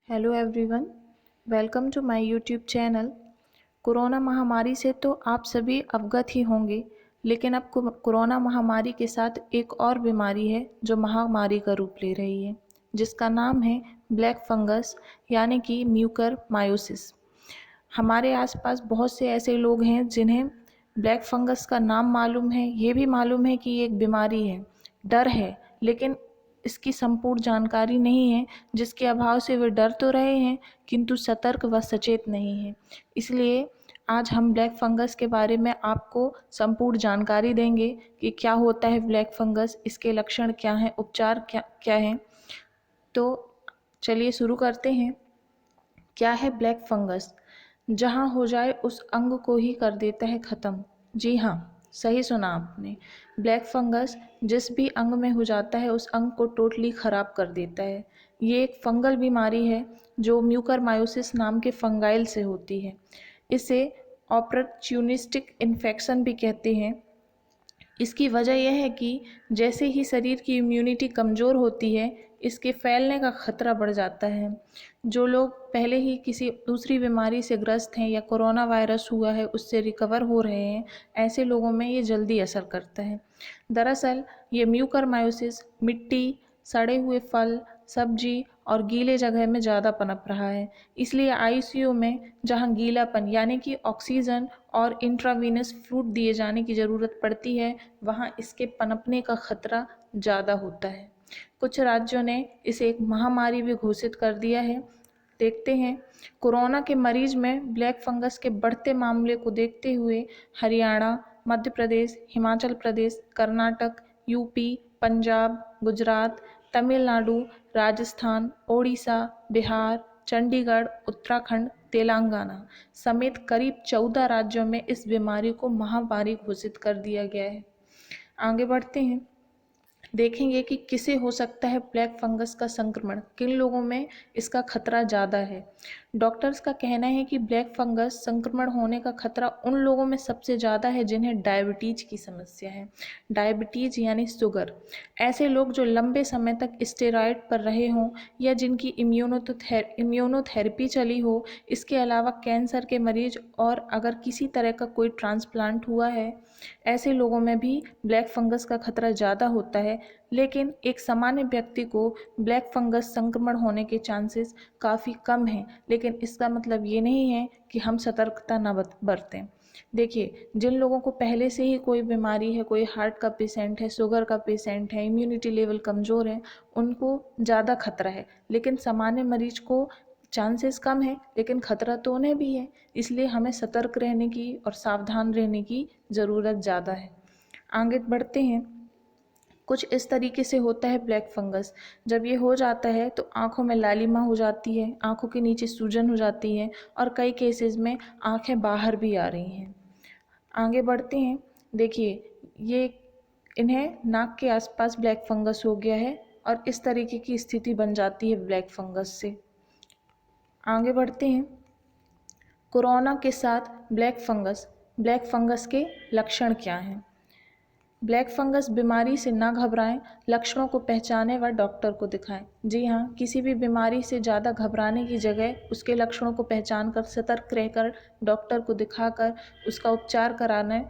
Hello everyone, welcome to my YouTube channel. Corona महामारी से तो आप सभी अवगत ही होंगे, लेकिन अब कोरोना महामारी के साथ एक और बीमारी है जो महामारी का रूप ले रही है, जिसका नाम है ब्लैक फंगस यानी कि म्यूकर मायोसिस। हमारे आसपास बहुत से ऐसे लोग हैं जिन्हें ब्लैक फंगस का नाम मालूम है, ये भी मालूम है कि ये एक बीमारी है, डर है, लेकिन इसकी संपूर्ण जानकारी नहीं है, जिसके अभाव से वे डर तो रहे हैं किंतु सतर्क व सचेत नहीं हैं। इसलिए आज हम ब्लैक फंगस के बारे में आपको संपूर्ण जानकारी देंगे कि क्या होता है ब्लैक फंगस, इसके लक्षण क्या हैं, उपचार क्या क्या हैं। तो चलिए शुरू करते हैं। क्या है ब्लैक फंगस? जहाँ हो जाए उस अंग को ही कर देता है ख़त्म। जी हाँ, सही सुना आपने। ब्लैक फंगस जिस भी अंग में हो जाता है उस अंग को टोटली ख़राब कर देता है। ये एक फंगल बीमारी है जो म्यूकरमायोसिस नाम के फंगाइल से होती है। इसे ऑपरच्युनिस्टिक इन्फेक्शन भी कहते हैं। इसकी वजह यह है कि जैसे ही शरीर की इम्यूनिटी कमज़ोर होती है, इसके फैलने का खतरा बढ़ जाता है। जो लोग पहले ही किसी दूसरी बीमारी से ग्रस्त हैं या कोरोना वायरस हुआ है उससे रिकवर हो रहे हैं, ऐसे लोगों में ये जल्दी असर करता है। दरअसल ये म्यूकरमायोसिस मिट्टी, सड़े हुए फल, सब्जी और गीले जगह में ज़्यादा पनप रहा है। इसलिए आईसीयू में जहाँ गीलापन यानी कि ऑक्सीजन और इंट्रावीनस फ्लूइड दिए जाने की ज़रूरत पड़ती है, वहाँ इसके पनपने का खतरा ज़्यादा होता है। कुछ राज्यों ने इसे एक महामारी भी घोषित कर दिया है। देखते हैं। कोरोना के मरीज में ब्लैक फंगस के बढ़ते मामले को देखते हुए हरियाणा, मध्य प्रदेश, हिमाचल प्रदेश, कर्नाटक, यूपी, पंजाब, गुजरात, तमिलनाडु, राजस्थान, ओडिशा, बिहार, चंडीगढ़, उत्तराखंड, तेलंगाना समेत करीब 14 राज्यों में इस बीमारी को महामारी घोषित कर दिया गया है। आगे बढ़ते हैं। देखेंगे कि किसे हो सकता है ब्लैक फंगस का संक्रमण, किन लोगों में इसका खतरा ज़्यादा है। डॉक्टर्स का कहना है कि ब्लैक फंगस संक्रमण होने का खतरा उन लोगों में सबसे ज़्यादा है जिन्हें डायबिटीज़ की समस्या है। डायबिटीज़ यानी शुगर। ऐसे लोग जो लंबे समय तक स्टेरॉयड पर रहे हों या जिनकी इम्यूनोथेरेपी चली हो, इसके अलावा कैंसर के मरीज और अगर किसी तरह का कोई ट्रांसप्लांट हुआ है, ऐसे लोगों में भी ब्लैक फंगस का खतरा ज़्यादा होता है। लेकिन एक सामान्य व्यक्ति को ब्लैक फंगस संक्रमण होने के चांसेस काफ़ी कम हैं, लेकिन इसका मतलब ये नहीं है कि हम सतर्कता न बरतें। देखिए, जिन लोगों को पहले से ही कोई बीमारी है, कोई हार्ट का पेशेंट है, शुगर का पेशेंट है, इम्यूनिटी लेवल कमज़ोर है, उनको ज़्यादा खतरा है। लेकिन सामान्य मरीज को चांसेस कम है, लेकिन खतरा तो उन्हें भी है। इसलिए हमें सतर्क रहने की और सावधान रहने की ज़रूरत ज़्यादा है। आगे बढ़ते हैं। कुछ इस तरीके से होता है ब्लैक फंगस। जब ये हो जाता है तो आँखों में लालिमा हो जाती है, आँखों के नीचे सूजन हो जाती है और कई केसेस में आँखें बाहर भी आ रही हैं। आगे बढ़ते हैं। देखिए, ये इन्हें नाक के आसपास ब्लैक फंगस हो गया है और इस तरीके की स्थिति बन जाती है ब्लैक फंगस से। आगे बढ़ते हैं। कोरोना के साथ ब्लैक फंगस के लक्षण क्या हैं? ब्लैक फंगस बीमारी से ना घबराएं, लक्षणों को पहचानें व डॉक्टर को दिखाएं। जी हाँ, किसी भी बीमारी से ज़्यादा घबराने की जगह उसके लक्षणों को पहचान कर सतर्क रहकर डॉक्टर को दिखाकर उसका उपचार कराना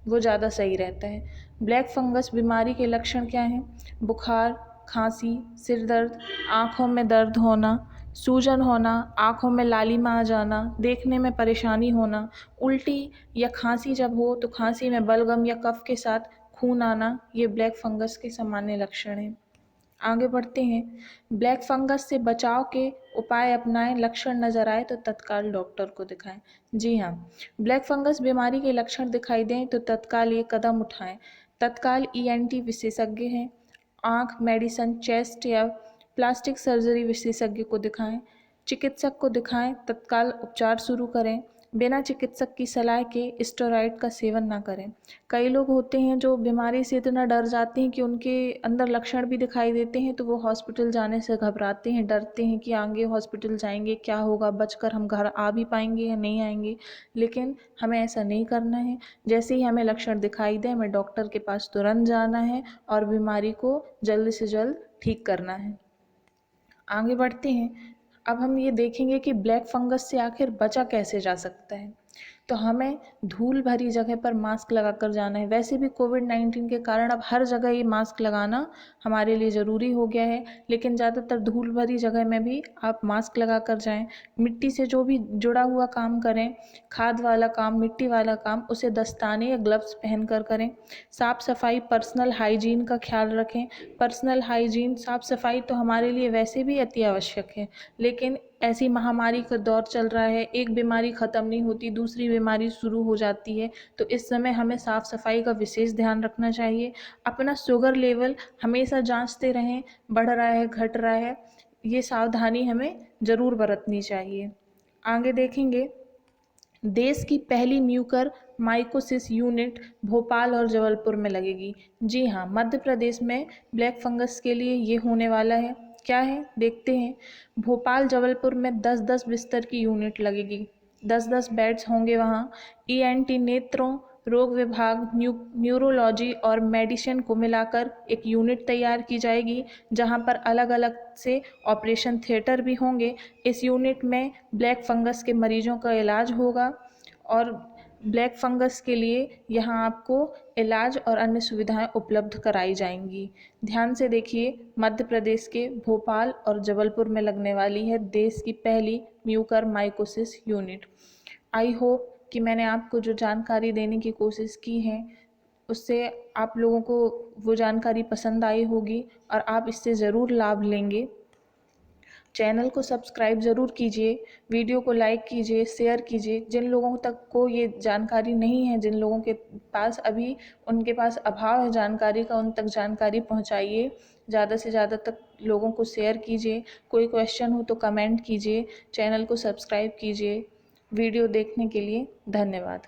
वो ज़्यादा सही रहता है। ब्लैक फंगस बीमारी के लक्षण क्या हैं? बुखार, खांसी, सिर दर्द, आँखों में दर्द होना, सूजन होना, आँखों में लालिमा आ जाना, देखने में परेशानी होना, उल्टी या खांसी जब हो तो खांसी में बलगम या कफ के साथ खून आना, ये ब्लैक फंगस के सामान्य लक्षण हैं। आगे बढ़ते हैं। ब्लैक फंगस से बचाव के उपाय अपनाएं, लक्षण नज़र आए तो तत्काल डॉक्टर को दिखाएं। जी हाँ, ब्लैक फंगस बीमारी के लक्षण दिखाई दें तो तत्काल ये कदम उठाएं। तत्काल ईएनटी विशेषज्ञ हैं, आँख, मेडिसन, चेस्ट या प्लास्टिक सर्जरी विशेषज्ञ को दिखाएं। चिकित्सक को दिखाएं, तत्काल उपचार शुरू करें। बिना चिकित्सक की सलाह के स्टेरॉयड का सेवन ना करें। कई लोग होते हैं जो बीमारी से इतना डर जाते हैं कि उनके अंदर लक्षण भी दिखाई देते हैं तो वो हॉस्पिटल जाने से घबराते हैं, डरते हैं कि आगे हॉस्पिटल जाएंगे क्या होगा, बचकर हम घर आ भी पाएंगे या नहीं आएंगे। लेकिन हमें ऐसा नहीं करना है। जैसे ही हमें लक्षण दिखाई दे, हमें डॉक्टर के पास तुरंत जाना है और बीमारी को जल्द से जल्द ठीक करना है। आगे बढ़ते हैं। अब हम ये देखेंगे कि ब्लैक फंगस से आखिर बचा कैसे जा सकता है। तो हमें धूल भरी जगह पर मास्क लगाकर जाना है। वैसे भी कोविड-19 के कारण अब हर जगह ये मास्क लगाना हमारे लिए ज़रूरी हो गया है, लेकिन ज़्यादातर धूल भरी जगह में भी आप मास्क लगाकर जाएं। मिट्टी से जो भी जुड़ा हुआ काम करें, खाद वाला काम, मिट्टी वाला काम, उसे दस्ताने या ग्लव्स पहन कर करें। साफ़ सफाई, पर्सनल हाइजीन का ख्याल रखें। पर्सनल हाइजीन, साफ़ सफाई तो हमारे लिए वैसे भी अति आवश्यक है, लेकिन ऐसी महामारी का दौर चल रहा है, एक बीमारी ख़त्म नहीं होती, दूसरी बीमारी शुरू हो जाती है। तो इस समय हमें साफ़ सफाई का विशेष ध्यान रखना चाहिए। अपना शुगर लेवल हमेशा जांचते रहें, बढ़ रहा है, घट रहा है, ये सावधानी हमें ज़रूर बरतनी चाहिए। आगे देखेंगे, देश की पहली म्यूकर माइकोसिस यूनिट भोपाल और जबलपुर में लगेगी। जी हाँ, मध्य प्रदेश में ब्लैक फंगस के लिए ये होने वाला है। क्या है देखते हैं। भोपाल जबलपुर में 10-10 बिस्तर की यूनिट लगेगी, 10-10 बेड्स होंगे वहाँ। ENT नेत्रों रोग विभाग, न्यूरोलॉजी और मेडिसिन को मिलाकर एक यूनिट तैयार की जाएगी, जहां पर अलग अलग से ऑपरेशन थिएटर भी होंगे। इस यूनिट में ब्लैक फंगस के मरीजों का इलाज होगा और ब्लैक फंगस के लिए यहाँ आपको इलाज और अन्य सुविधाएं उपलब्ध कराई जाएंगी। ध्यान से देखिए, मध्य प्रदेश के भोपाल और जबलपुर में लगने वाली है देश की पहली Mucor mycosis unit. I hope कि मैंने आपको जो जानकारी देने की कोशिश की है, उससे आप लोगों को वो जानकारी पसंद आई होगी और आप इससे ज़रूर लाभ लेंगे। चैनल को सब्सक्राइब ज़रूर कीजिए, वीडियो को लाइक कीजिए, शेयर कीजिए। जिन लोगों तक को ये जानकारी नहीं है, जिन लोगों के पास अभी उनके पास अभाव है जानकारी का, उन तक जानकारी पहुंचाइए। ज़्यादा से ज़्यादा तक लोगों को शेयर कीजिए। कोई क्वेश्चन हो तो कमेंट कीजिए, चैनल को सब्सक्राइब कीजिए। वीडियो देखने के लिए धन्यवाद।